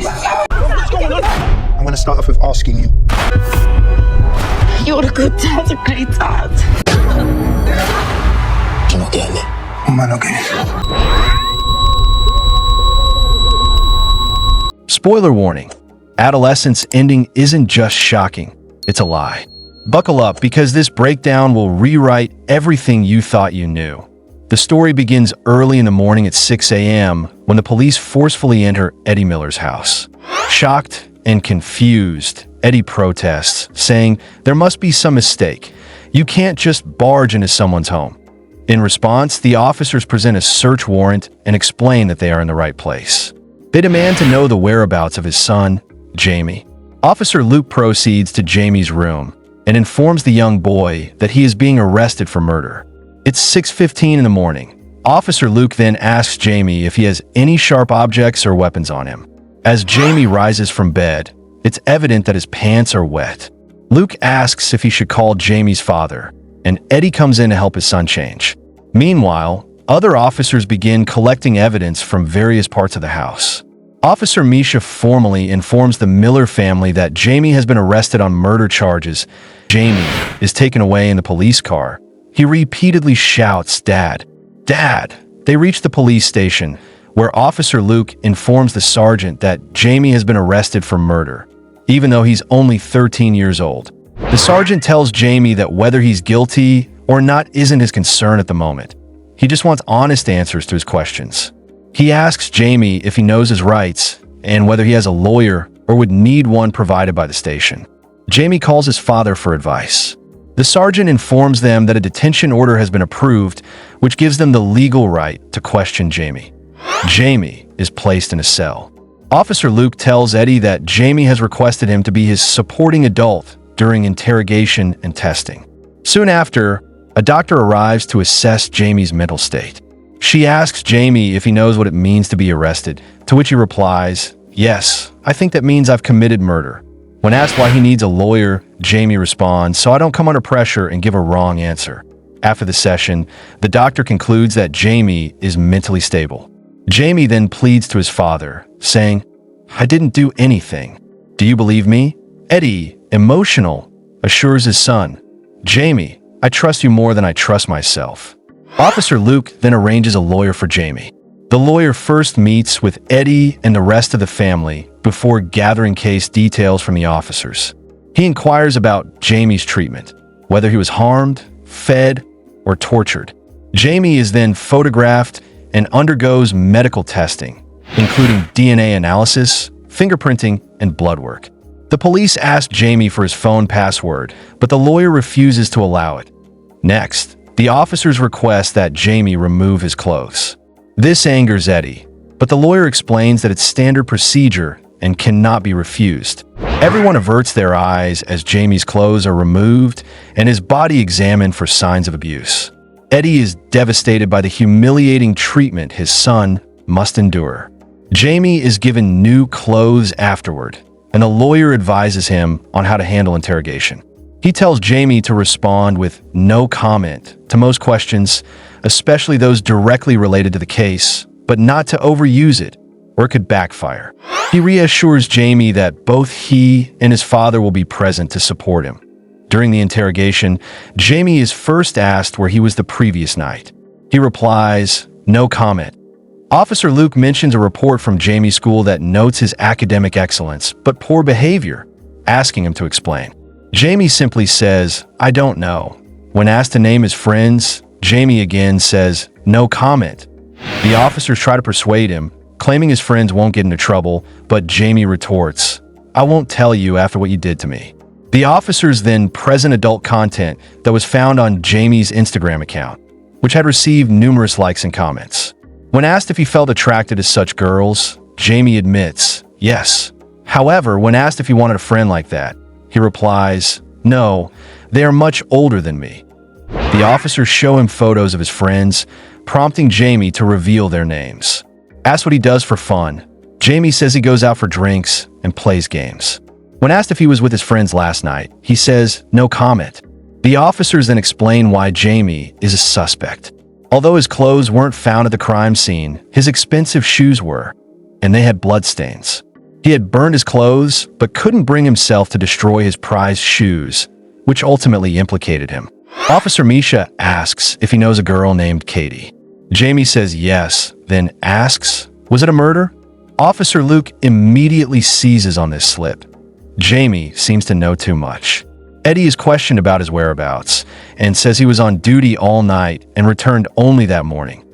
I'm going to start off with asking you. You're a good dad, a great dad. You're not getting it. Am I not getting it? Spoiler warning. Adolescence ending isn't just shocking, it's a lie. Buckle up because this breakdown will rewrite everything you thought you knew. The story begins early in the morning at 6 a.m. when the police forcefully enter Eddie Miller's house. Shocked and confused, Eddie protests, saying there must be some mistake. You can't just barge into someone's home. In response, the officers present a search warrant and explain that they are in the right place. They demand to know the whereabouts of his son, Jamie. Officer Luke proceeds to Jamie's room and informs the young boy that he is being arrested for murder. It's 6:15 in the morning. Officer Luke then asks Jamie if he has any sharp objects or weapons on him. As Jamie rises from bed, it's evident that his pants are wet. Luke asks if he should call Jamie's father, and Eddie comes in to help his son change. Meanwhile, other officers begin collecting evidence from various parts of the house. Officer Misha formally informs the Miller family that Jamie has been arrested on murder charges. Jamie is taken away in the police car. He repeatedly shouts, "Dad, Dad!" They reach the police station, where Officer Luke informs the sergeant that Jamie has been arrested for murder, even though he's only 13 years old. The sergeant tells Jamie that whether he's guilty or not isn't his concern at the moment. He just wants honest answers to his questions. He asks Jamie if he knows his rights and whether he has a lawyer or would need one provided by the station. Jamie calls his father for advice. The sergeant informs them that a detention order has been approved, which gives them the legal right to question Jamie. Jamie is placed in a cell. Officer Luke tells Eddie that Jamie has requested him to be his supporting adult during interrogation and testing. Soon after, a doctor arrives to assess Jamie's mental state. She asks Jamie if he knows what it means to be arrested, to which he replies, "Yes, I think that means I've committed murder." When asked why he needs a lawyer, Jamie responds, "So I don't come under pressure and give a wrong answer." After the session, the doctor concludes that Jamie is mentally stable. Jamie then pleads to his father, saying, "I didn't do anything. Do you believe me?" Eddie, emotional, assures his son, "Jamie, I trust you more than I trust myself." Officer Luke then arranges a lawyer for Jamie. The lawyer first meets with Eddie and the rest of the family before gathering case details from the officers. He inquires about Jamie's treatment, whether he was harmed, fed, or tortured. Jamie is then photographed and undergoes medical testing, including DNA analysis, fingerprinting, and blood work. The police ask Jamie for his phone password, but the lawyer refuses to allow it. Next, the officers request that Jamie remove his clothes. This angers Eddie, but the lawyer explains that it's standard procedure and cannot be refused. Everyone averts their eyes as Jamie's clothes are removed and his body examined for signs of abuse. Eddie is devastated by the humiliating treatment his son must endure. Jamie is given new clothes afterward, and a lawyer advises him on how to handle interrogation. He tells Jamie to respond with no comment to most questions, especially those directly related to the case, but not to overuse it, or it could backfire. He reassures Jamie that both he and his father will be present to support him. During the interrogation, Jamie is first asked where he was the previous night. He replies, "No comment." Officer Luke mentions a report from Jamie's school that notes his academic excellence, but poor behavior, asking him to explain. Jamie simply says, "I don't know." When asked to name his friends, Jamie again says, "No comment." The officers try to persuade him, claiming his friends won't get into trouble, but Jamie retorts, "I won't tell you after what you did to me." The officers then present adult content that was found on Jamie's Instagram account, which had received numerous likes and comments. When asked if he felt attracted to such girls, Jamie admits, yes. However, when asked if he wanted a friend like that, he replies, "No, they are much older than me." The officers show him photos of his friends, prompting Jamie to reveal their names. Asked what he does for fun, Jamie says he goes out for drinks and plays games. When asked if he was with his friends last night, he says, "No comment." The officers then explain why Jamie is a suspect. Although his clothes weren't found at the crime scene, his expensive shoes were, and they had bloodstains. He had burned his clothes, but couldn't bring himself to destroy his prized shoes, which ultimately implicated him. Officer Misha asks if he knows a girl named Katie. Jamie says yes, then asks, was it a murder? Officer Luke immediately seizes on this slip. Jamie seems to know too much. Eddie is questioned about his whereabouts and says he was on duty all night and returned only that morning.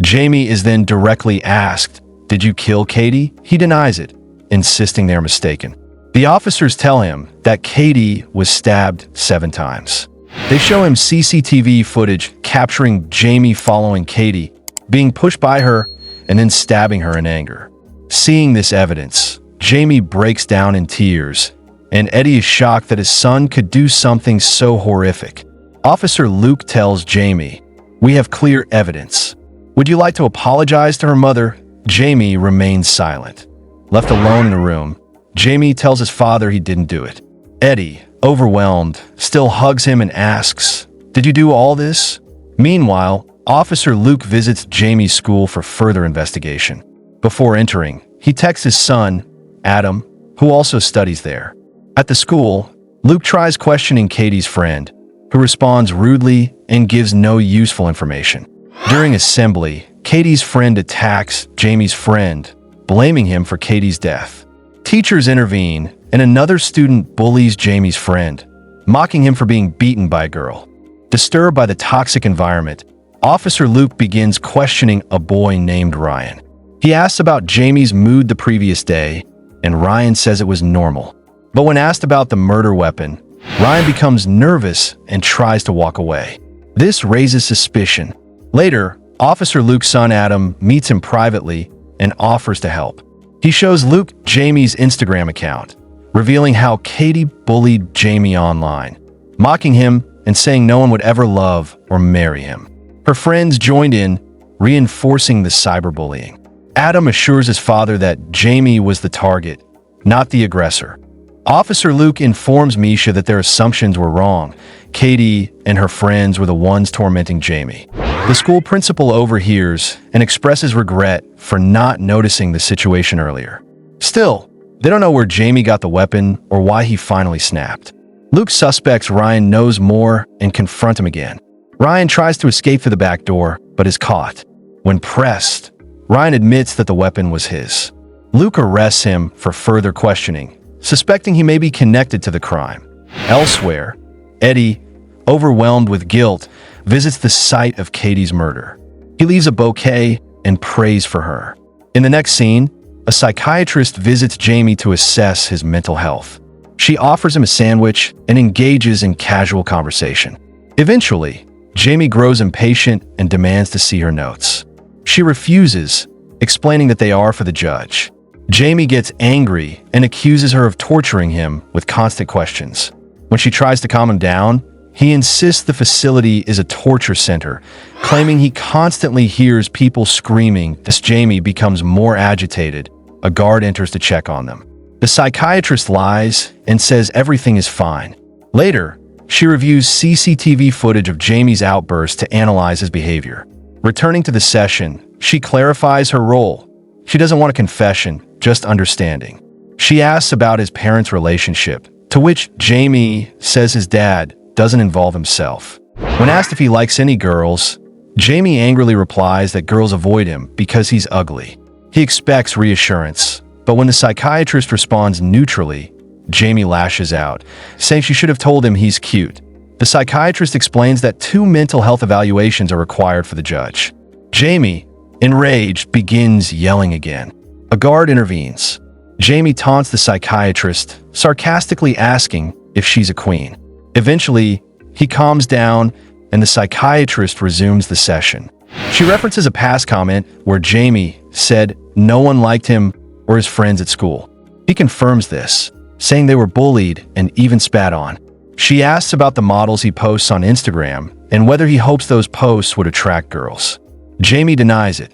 Jamie is then directly asked, did you kill Katie? He denies it, insisting they're mistaken. The officers tell him that Katie was stabbed 7 times. They show him CCTV footage capturing Jamie following Katie, being pushed by her, and then stabbing her in anger. Seeing this evidence, Jamie breaks down in tears, and Eddie is shocked that his son could do something so horrific. Officer Luke tells Jamie, we have clear evidence. Would you like to apologize to her mother? Jamie remains silent. Left alone in the room, Jamie tells his father he didn't do it. Eddie, overwhelmed, still hugs him and asks, did you do all this? Meanwhile, Officer Luke visits Jamie's school for further investigation. Before entering, he texts his son, Adam, who also studies there. At the school, Luke tries questioning Katie's friend, who responds rudely and gives no useful information. During assembly, Katie's friend attacks Jamie's friend, blaming him for Katie's death. Teachers intervene, and another student bullies Jamie's friend, mocking him for being beaten by a girl. Disturbed by the toxic environment, Officer Luke begins questioning a boy named Ryan. He asks about Jamie's mood the previous day, and Ryan says it was normal. But when asked about the murder weapon, Ryan becomes nervous and tries to walk away. This raises suspicion. Later, Officer Luke's son Adam meets him privately and offers to help. He shows Luke Jamie's Instagram account, revealing how Katie bullied Jamie online, mocking him and saying no one would ever love or marry him. Her friends joined in, reinforcing the cyberbullying. Adam assures his father that Jamie was the target, not the aggressor. Officer Luke informs Misha that their assumptions were wrong. Katie and her friends were the ones tormenting Jamie. The school principal overhears and expresses regret for not noticing the situation earlier. Still, they don't know where Jamie got the weapon or why he finally snapped. Luke suspects Ryan knows more and confront him again. Ryan tries to escape through the back door, but is caught. When pressed, Ryan admits that the weapon was his. Luke arrests him for further questioning, suspecting he may be connected to the crime. Elsewhere, Eddie, overwhelmed with guilt, visits the site of Katie's murder. He leaves a bouquet and prays for her. In the next scene, a psychiatrist visits Jamie to assess his mental health. She offers him a sandwich and engages in casual conversation. Eventually, Jamie grows impatient and demands to see her notes. She refuses, explaining that they are for the judge. Jamie gets angry and accuses her of torturing him with constant questions. When she tries to calm him down, he insists the facility is a torture center, claiming he constantly hears people screaming. As Jamie becomes more agitated, a guard enters to check on them. The psychiatrist lies and says everything is fine. Later, she reviews CCTV footage of Jamie's outburst to analyze his behavior. Returning to the session, she clarifies her role. She doesn't want a confession, just understanding. She asks about his parents' relationship, to which Jamie says his dad doesn't involve himself. When asked if he likes any girls, Jamie angrily replies that girls avoid him because he's ugly. He expects reassurance, but when the psychiatrist responds neutrally, Jamie lashes out, saying she should have told him he's cute. The psychiatrist explains that 2 mental health evaluations are required for the judge. Jamie, enraged, begins yelling again. A guard intervenes. Jamie taunts the psychiatrist, sarcastically asking if she's a queen. Eventually, he calms down and the psychiatrist resumes the session. She references a past comment where Jamie said no one liked him or his friends at school. He confirms this, saying they were bullied and even spat on. She asks about the models he posts on Instagram and whether he hopes those posts would attract girls. Jamie denies it.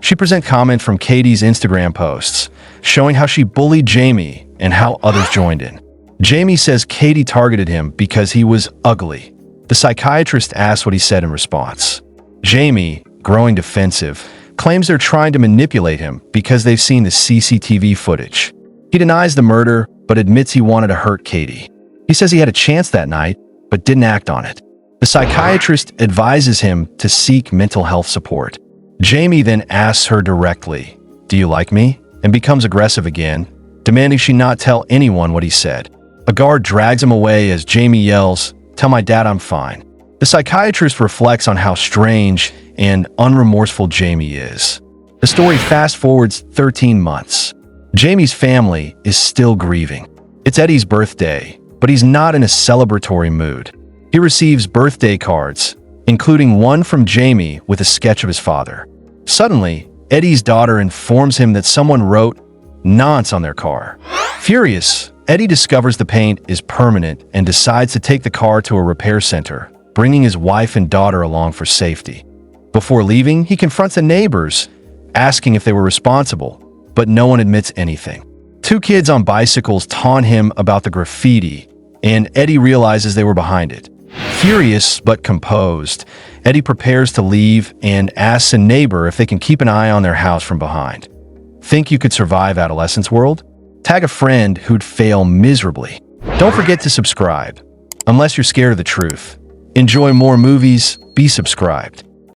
She presents comment from Katie's Instagram posts, showing how she bullied Jamie and how others joined in. Jamie says Katie targeted him because he was ugly. The psychiatrist asks what he said in response. Jamie, growing defensive, claims they're trying to manipulate him because they've seen the CCTV footage. He denies the murder, but admits he wanted to hurt Katie. He says he had a chance that night, but didn't act on it. The psychiatrist advises him to seek mental health support. Jamie then asks her directly, "Do you like me?" and becomes aggressive again, demanding she not tell anyone what he said. A guard drags him away as Jamie yells, "Tell my dad I'm fine." The psychiatrist reflects on how strange and unremorseful Jamie is. The story fast forwards 13 months. Jamie's family is still grieving. It's Eddie's birthday, but he's not in a celebratory mood. He receives birthday cards, including one from Jamie with a sketch of his father. Suddenly, Eddie's daughter informs him that someone wrote "nonce" on their car. Furious, Eddie discovers the paint is permanent and decides to take the car to a repair center, bringing his wife and daughter along for safety. Before leaving, he confronts the neighbors, asking if they were responsible, but no one admits anything. Two kids on bicycles taunt him about the graffiti, and Eddie realizes they were behind it. Furious but composed, Eddie prepares to leave and asks a neighbor if they can keep an eye on their house from behind. Think you could survive Adolescence world? Tag a friend who'd fail miserably. Don't forget to subscribe, unless you're scared of the truth. Enjoy more movies, be subscribed.